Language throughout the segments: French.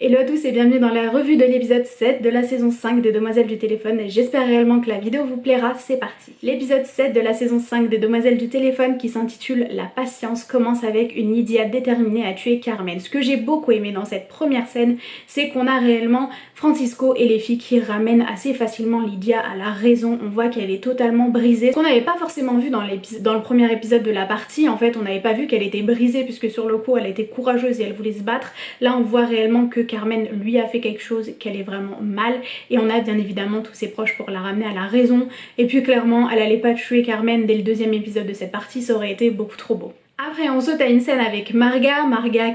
Hello à tous et bienvenue dans la revue de l'épisode 7 de la saison 5 des Demoiselles du Téléphone. J'espère réellement que la vidéo vous plaira, c'est parti. L'épisode 7 de la saison 5 des Demoiselles du Téléphone qui s'intitule La patience commence avec une Lydia déterminée à tuer Carmen. Ce que j'ai beaucoup aimé dans cette première scène, c'est qu'on a réellement Francisco et les filles qui ramènent assez facilement Lydia à la raison. On voit qu'elle est totalement brisée. Ce qu'on n'avait pas forcément vu dans le premier épisode de la partie, en fait on n'avait pas vu qu'elle était brisée puisque sur le coup elle était courageuse et elle voulait se battre. Là on voit réellement que Carmen lui a fait quelque chose, qu'elle est vraiment mal, et on a bien évidemment tous ses proches pour la ramener à la raison. Et puis clairement elle allait pas tuer Carmen dès le deuxième épisode de cette partie, ça aurait été beaucoup trop beau. Après on saute à une scène avec Marga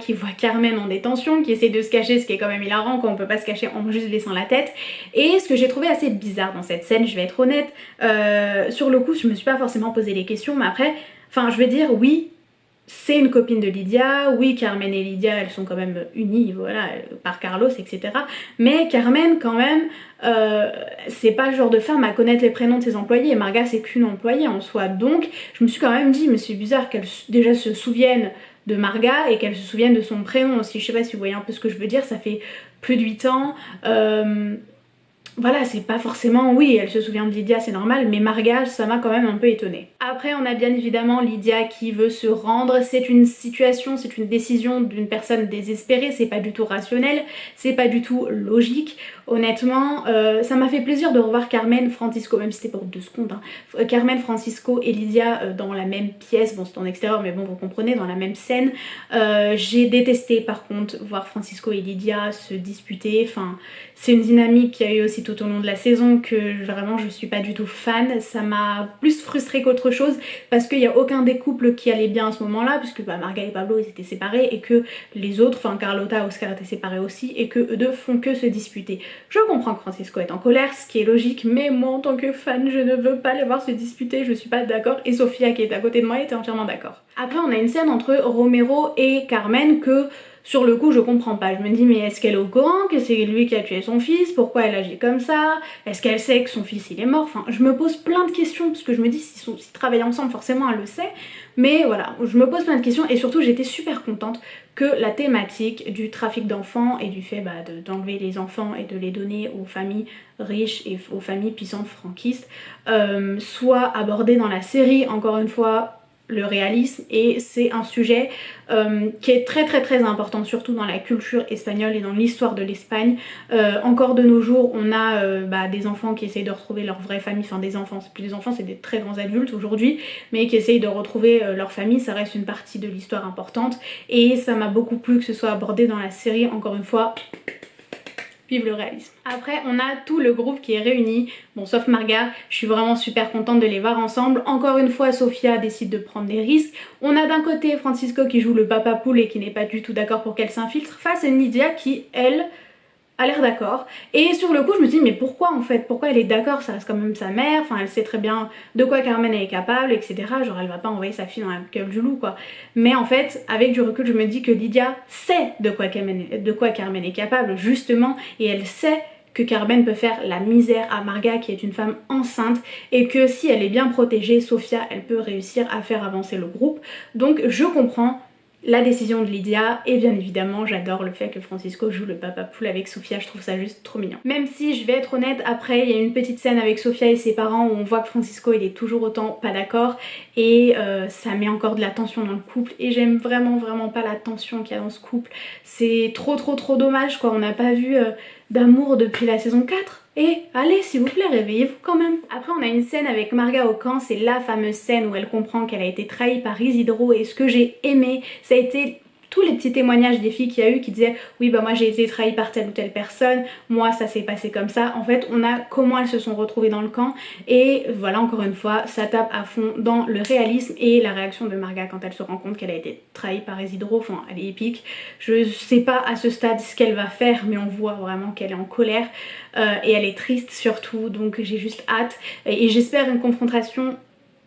qui voit Carmen en détention, qui essaie de se cacher, ce qui est quand même hilarant quand on peut pas se cacher en juste baissant la tête. Et ce que j'ai trouvé assez bizarre dans cette scène, je vais être honnête, sur le coup je me suis pas forcément posé les questions, mais après, enfin je veux dire oui, c'est une copine de Lydia, oui Carmen et Lydia elles sont quand même unies, voilà, par Carlos etc. Mais Carmen quand même, c'est pas le genre de femme à connaître les prénoms de ses employés, et Marga c'est qu'une employée en soi, donc je me suis quand même dit mais c'est bizarre qu'elle déjà se souvienne de Marga et qu'elle se souvienne de son prénom aussi. Je sais pas si vous voyez un peu ce que je veux dire, ça fait plus de 8 ans. Voilà, c'est pas forcément, oui, elle se souvient de Lydia, c'est normal, mais Marga, ça m'a quand même un peu étonnée. Après, on a bien évidemment Lydia qui veut se rendre. C'est une situation, c'est une décision d'une personne désespérée, c'est pas du tout rationnel, c'est pas du tout logique. Honnêtement, ça m'a fait plaisir de revoir Carmen, Francisco, même si c'était pour 2 secondes, hein. Carmen, Francisco et Lydia dans la même pièce, bon c'est en extérieur mais bon vous comprenez, dans la même scène. J'ai détesté par contre voir Francisco et Lydia se disputer, enfin c'est une dynamique qu'il y a eu aussi tout au long de la saison que vraiment je suis pas du tout fan. Ça m'a plus frustrée qu'autre chose parce qu'il n'y a aucun des couples qui allait bien à ce moment là, puisque bah, Marga et Pablo ils étaient séparés et que les autres, enfin Carlota et Oscar étaient séparés aussi, et que eux deux font que se disputer. Je comprends que Francisco est en colère, ce qui est logique, mais moi en tant que fan je ne veux pas les voir se disputer, je suis pas d'accord, et Sofia qui est à côté de moi était entièrement d'accord. Après on a une scène entre Romero et Carmen que sur le coup je comprends pas, je me dis mais est-ce qu'elle est au courant que c'est lui qui a tué son fils, pourquoi elle agit comme ça, est-ce qu'elle sait que son fils il est mort, enfin je me pose plein de questions parce que je me dis s'ils travaillent ensemble forcément elle le sait, mais voilà je me pose plein de questions. Et surtout j'étais super contente que la thématique du trafic d'enfants et du fait bah, d'enlever les enfants et de les donner aux familles riches et aux familles puissantes franquistes soit abordée dans la série. Encore une fois, le réalisme, et c'est un sujet qui est très important, surtout dans la culture espagnole et dans l'histoire de l'Espagne. Encore de nos jours on a bah, des enfants qui essayent de retrouver leur vraie famille, enfin des enfants, c'est plus des enfants, c'est des très grands adultes aujourd'hui, mais qui essayent de retrouver leur famille. Ça reste une partie de l'histoire importante et ça m'a beaucoup plu que ce soit abordé dans la série. Encore une fois, vive le réalisme. Après on a tout le groupe qui est réuni, bon sauf Marga, je suis vraiment super contente de les voir ensemble. Encore une fois Sofia décide de prendre des risques. On a d'un côté Francisco qui joue le papa poule et qui n'est pas du tout d'accord pour qu'elle s'infiltre, face à une Lydia qui elle a l'air d'accord. Et sur le coup je me dis mais pourquoi en fait, pourquoi elle est d'accord, ça reste quand même sa mère, enfin elle sait très bien de quoi Carmen est capable etc, genre elle va pas envoyer sa fille dans la gueule du loup quoi. Mais en fait avec du recul je me dis que Lydia sait de quoi Carmen est capable justement, et elle sait que Carmen peut faire la misère à Marga qui est une femme enceinte, et que si elle est bien protégée, Sofia elle peut réussir à faire avancer le groupe. Donc je comprends la décision de Lydia, et bien évidemment j'adore le fait que Francisco joue le papa poule avec Sofia, je trouve ça juste trop mignon. Même si je vais être honnête, après il y a une petite scène avec Sofia et ses parents où on voit que Francisco il est toujours autant pas d'accord, et ça met encore de la tension dans le couple, et j'aime vraiment pas la tension qu'il y a dans ce couple. C'est trop dommage quoi, on n'a pas vu d'amour depuis la saison 4. Et allez s'il vous plaît réveillez-vous quand même. Après on a une scène avec Marga au camp, c'est la fameuse scène où elle comprend qu'elle a été trahie par Isidro, et ce que j'ai aimé ça a été tous les petits témoignages des filles qu'il y a eu qui disaient oui bah moi j'ai été trahie par telle ou telle personne, moi ça s'est passé comme ça. En fait on a comment elles se sont retrouvées dans le camp, et voilà encore une fois ça tape à fond dans le réalisme. Et la réaction de Marga quand elle se rend compte qu'elle a été trahie par Isidro, enfin elle est épique. Je sais pas à ce stade ce qu'elle va faire, mais on voit vraiment qu'elle est en colère et elle est triste surtout, donc j'ai juste hâte et j'espère une confrontation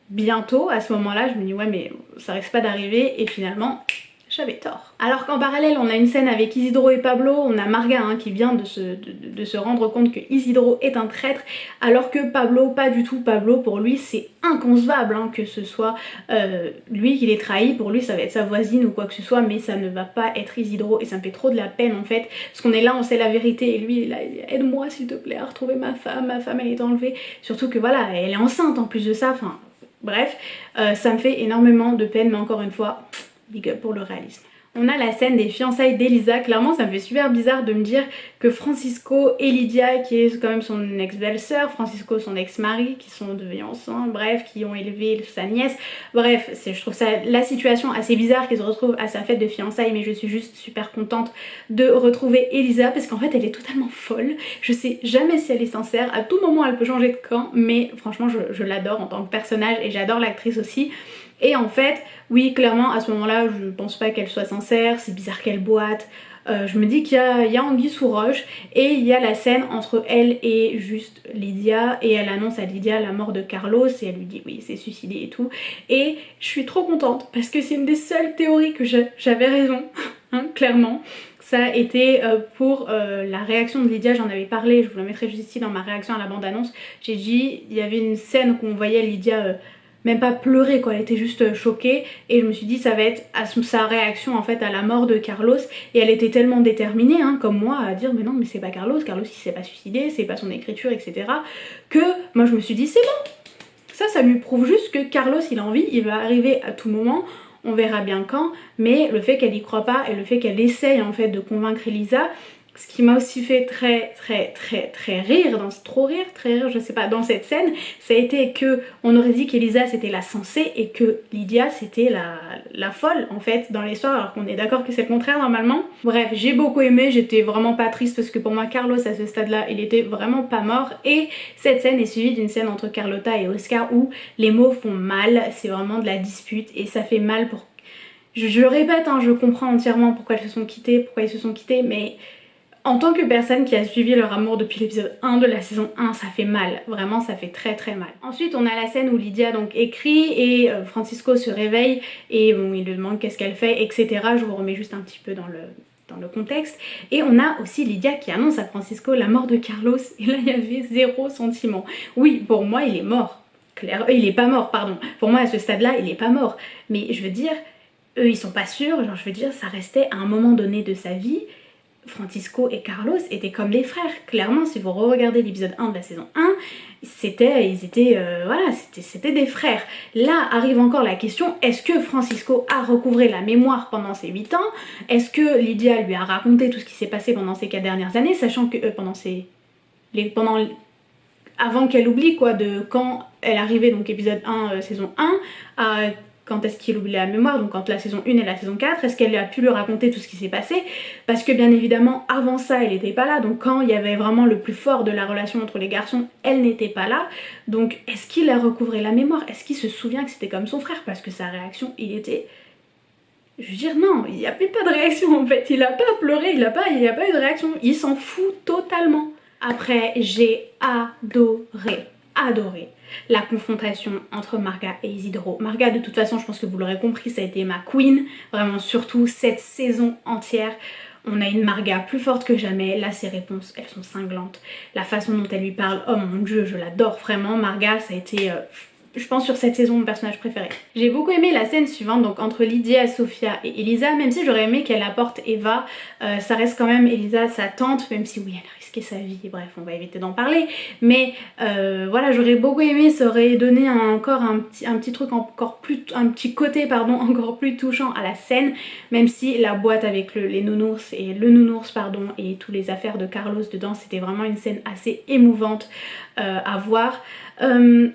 bientôt. À ce moment là je me dis ouais mais ça risque pas d'arriver, et finalement j'avais tort. Alors qu'en parallèle on a une scène avec Isidro et Pablo, on a Marga hein, qui vient de se rendre compte que Isidro est un traître, alors que Pablo, pas du tout. Pablo pour lui c'est inconcevable hein, que ce soit lui qui l'ait trahi, pour lui ça va être sa voisine ou quoi que ce soit, mais ça ne va pas être Isidro et ça me fait trop de la peine en fait, parce qu'on est là, on sait la vérité et lui il est là, aide-moi s'il te plaît à retrouver ma femme elle est enlevée, surtout que voilà, elle est enceinte en plus de ça, enfin bref, ça me fait énormément de peine, mais encore une fois, big up pour le réalisme. On a la scène des fiançailles d'Elisa. Clairement ça me fait super bizarre de me dire que Francisco et Lydia, qui est quand même son ex-belle-sœur, Francisco son ex-mari, qui sont devenus ensemble, bref, qui ont élevé sa nièce, bref, je trouve ça la situation assez bizarre qu'ils se retrouvent à sa fête de fiançailles, mais je suis juste super contente de retrouver Elisa parce qu'en fait elle est totalement folle, je sais jamais si elle est sincère, à tout moment elle peut changer de camp, mais franchement je l'adore en tant que personnage et j'adore l'actrice aussi. Et en fait, oui, clairement, à ce moment-là, je pense pas qu'elle soit sincère, c'est bizarre qu'elle boite. Je me dis qu'il y a anguille sous roche, et il y a la scène entre elle et juste Lydia, et elle annonce à Lydia la mort de Carlos, et elle lui dit oui, c'est suicidé et tout. Et je suis trop contente, parce que c'est une des seules théories que j'avais raison, hein, clairement. Ça a été pour la réaction de Lydia, j'en avais parlé, je vous la mettrai juste ici dans ma réaction à la bande-annonce. J'ai dit, il y avait une scène où on voyait Lydia même pas pleurer quoi, elle était juste choquée, et je me suis dit ça va être à sa réaction en fait à la mort de Carlos, et elle était tellement déterminée hein, comme moi à dire mais non mais c'est pas Carlos il s'est pas suicidé, c'est pas son écriture etc, que moi je me suis dit c'est bon, ça lui prouve juste que Carlos il a envie, il va arriver à tout moment, on verra bien quand, mais le fait qu'elle y croit pas et le fait qu'elle essaye en fait de convaincre Elisa. Ce qui m'a aussi fait très rire, je sais pas, dans cette scène, ça a été que on aurait dit qu'Elisa c'était la sensée et que Lydia c'était la folle en fait dans l'histoire, alors qu'on est d'accord que c'est le contraire normalement. Bref, j'ai beaucoup aimé, j'étais vraiment pas triste parce que pour moi Carlos à ce stade là il était vraiment pas mort, et cette scène est suivie d'une scène entre Carlota et Oscar où les mots font mal, c'est vraiment de la dispute et ça fait mal pour... Je répète, hein, je comprends entièrement pourquoi ils se sont quittés, mais... En tant que personne qui a suivi leur amour depuis l'épisode 1 de la saison 1, ça fait mal, vraiment ça fait très mal. Ensuite on a la scène où Lydia donc écrit et Francisco se réveille et bon, il lui demande qu'est-ce qu'elle fait etc. Je vous remets juste un petit peu dans le contexte. Et on a aussi Lydia qui annonce à Francisco la mort de Carlos, et là il y avait zéro sentiment. Oui, pour moi il est mort, il est pas mort pardon, pour moi à ce stade là il est pas mort, mais je veux dire, eux ils sont pas sûrs, genre je veux dire ça restait à un moment donné de sa vie. Francisco et Carlos étaient comme des frères, clairement si vous regardez l'épisode 1 de la saison 1, voilà, c'était des frères. Là arrive encore la question, est-ce que Francisco a recouvré la mémoire pendant ces 8 ans? Est-ce que Lydia lui a raconté tout ce qui s'est passé pendant ces 4 dernières années, sachant que avant qu'elle oublie quoi, de quand elle arrivait, donc épisode 1 saison 1 à quand est-ce qu'il oublie la mémoire, donc entre la saison 1 et la saison 4, est-ce qu'elle a pu lui raconter tout ce qui s'est passé? Parce que bien évidemment avant ça elle n'était pas là, donc quand il y avait vraiment le plus fort de la relation entre les garçons, elle n'était pas là, donc est-ce qu'il a recouvré la mémoire? Est-ce qu'il se souvient que c'était comme son frère? Parce que sa réaction, il était... Je veux dire non, il n'y a plus pas de réaction en fait, il a pas pleuré, il n'y a pas eu de réaction, il s'en fout totalement. Après j'ai adoré la confrontation entre Marga et Isidro. Marga, de toute façon je pense que vous l'aurez compris, ça a été ma queen, vraiment surtout cette saison entière. On a une Marga plus forte que jamais, là ses réponses elles sont cinglantes, la façon dont elle lui parle, oh mon dieu je l'adore vraiment. Marga ça a été... je pense sur cette saison mon personnage préféré. J'ai beaucoup aimé la scène suivante, donc entre Lydia, Sofia et Elisa, même si j'aurais aimé qu'elle apporte Eva, ça reste quand même Elisa sa tante, même si oui elle a risqué sa vie, bref on va éviter d'en parler, mais voilà j'aurais beaucoup aimé, ça aurait donné encore un petit truc encore plus, un petit côté pardon encore plus touchant à la scène, même si la boîte avec les nounours et le nounours pardon et toutes les affaires de Carlos dedans, c'était vraiment une scène assez émouvante à voir.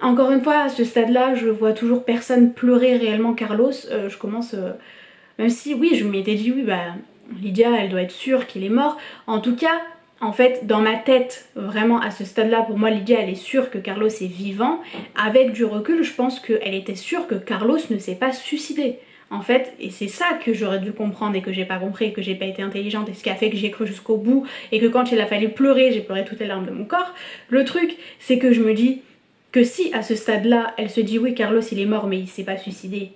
Encore une fois à ce stade là je vois toujours personne pleurer réellement Carlos, je commence même si oui je m'étais dit oui bah Lydia elle doit être sûre qu'il est mort, en tout cas en fait dans ma tête vraiment à ce stade là pour moi Lydia elle est sûre que Carlos est vivant, avec du recul je pense qu'elle était sûre que Carlos ne s'est pas suicidé en fait, et c'est ça que j'aurais dû comprendre et que j'ai pas compris et que j'ai pas été intelligente, et ce qui a fait que j'ai cru jusqu'au bout et que quand il a fallu pleurer j'ai pleuré toutes les larmes de mon corps. Le truc c'est que je me dis que si à ce stade là elle se dit oui Carlos il est mort mais il s'est pas suicidé,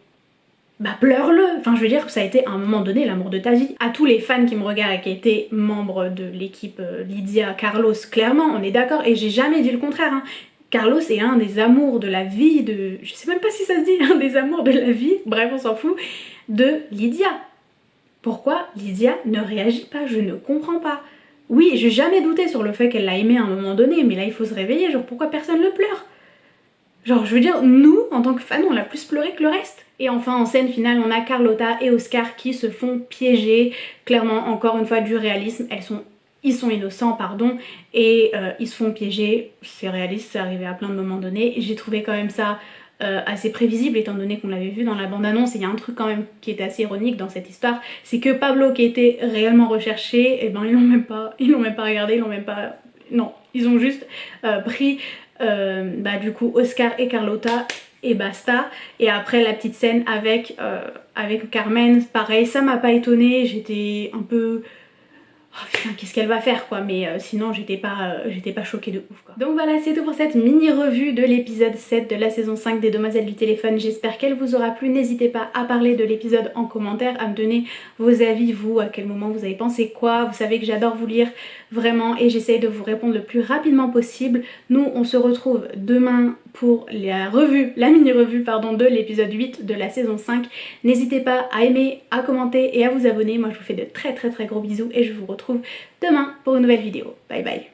bah pleure-le. Enfin je veux dire, ça a été à un moment donné l'amour de ta vie. À tous les fans qui me regardent et qui étaient membres de l'équipe Lydia, Carlos, clairement on est d'accord et j'ai jamais dit le contraire hein. Carlos est un des amours de la vie de... Je sais même pas si ça se dit, un des amours de la vie, bref on s'en fout, de Lydia. Pourquoi Lydia ne réagit pas? Je ne comprends pas. Oui, j'ai jamais douté sur le fait qu'elle l'a aimé à un moment donné, mais là il faut se réveiller, genre pourquoi personne le pleure? Genre je veux dire, nous en tant que fans on l'a plus pleuré que le reste. Et enfin en scène finale on a Carlotta et Oscar qui se font piéger, clairement encore une fois du réalisme, ils sont innocents pardon, et ils se font piéger, c'est réaliste, c'est arrivé à plein de moments donnés, et j'ai trouvé quand même ça assez prévisible étant donné qu'on l'avait vu dans la bande-annonce. Et il y a un truc quand même qui était assez ironique dans cette histoire, c'est que Pablo qui était réellement recherché, et ben ils l'ont même pas regardé, ils l'ont même pas... Non, ils ont juste pris bah du coup Oscar et Carlotta et basta. Et après la petite scène avec Carmen, pareil, ça m'a pas étonnée, j'étais un peu... Oh putain, qu'est-ce qu'elle va faire quoi, mais sinon j'étais pas choquée de ouf quoi. Donc voilà, c'est tout pour cette mini revue de l'épisode 7 de la saison 5 des Demoiselles du téléphone. J'espère qu'elle vous aura plu. N'hésitez pas à parler de l'épisode en commentaire, à me donner vos avis, vous, à quel moment vous avez pensé quoi. Vous savez que j'adore vous lire vraiment et j'essaye de vous répondre le plus rapidement possible. Nous on se retrouve demain pour la mini-revue pardon, de l'épisode 8 de la saison 5. N'hésitez pas à aimer, à commenter et à vous abonner. Moi je vous fais de très gros bisous et je vous retrouve demain pour une nouvelle vidéo. Bye bye.